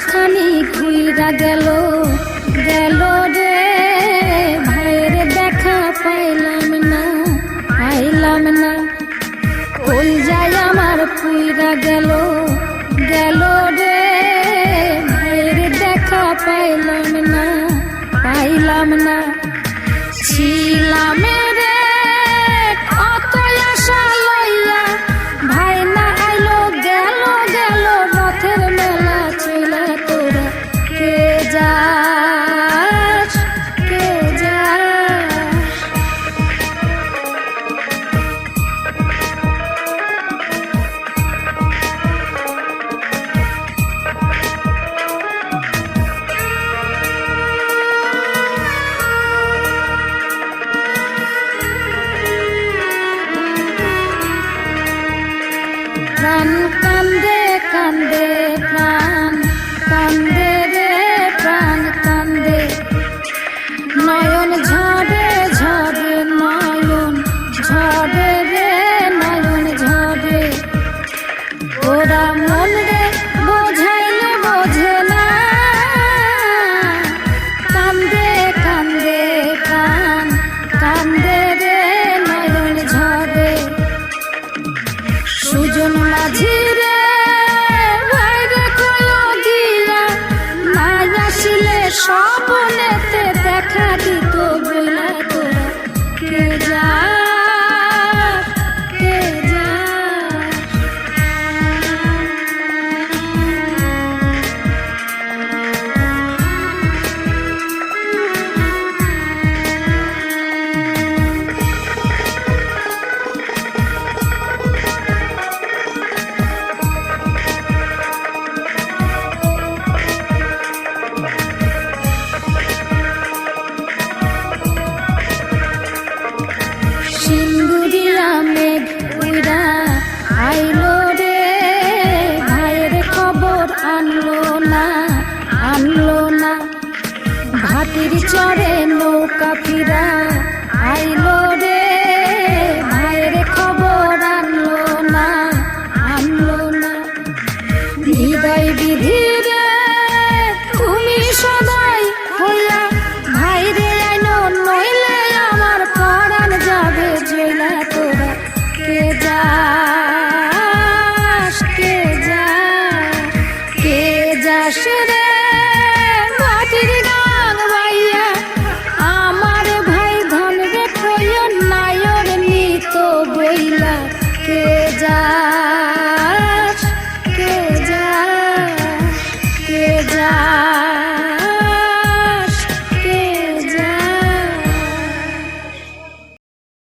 খানি ঘুইরা গেল গেল রে, ভাইয়ের দেখা পাইলাম না পাইলাম না। কল যায় আমার পুইরা গেল গেল রে, ভাইয়ের দেখা পাইলাম না পাইলাম না। ছিলাম রে কত আশা লইয়া, ভাই না আইলো গেল গেল, রথের মেলা চইলা তোরা কে যাস কে যাস। প্রাণ কান্দে কান্দে প্রাণ কান্দে রে, প্রাণ কান্দে। নয়ন ঝরে ঝরে নয়ন ঝরে রে, নয়ন ঝরে। ওরা মন রে বোঝাইলে বোঝে না, কান্দে কান্দে প্রাণ কান্দে রে, নয়ন ঝরে। সুজন মাঝি রে ভাইরে কয় গিয়া, নাই আসিলে স্বপ্নেতে দেখা দিত বইলা তোরা কে যাস কে যাস। সিন্দুরিয়া মেঘ উইরা আইলো রে, ভাইয়ের খবর আনলো না আনলো না। ভাটির চরে নৌকা ফিরা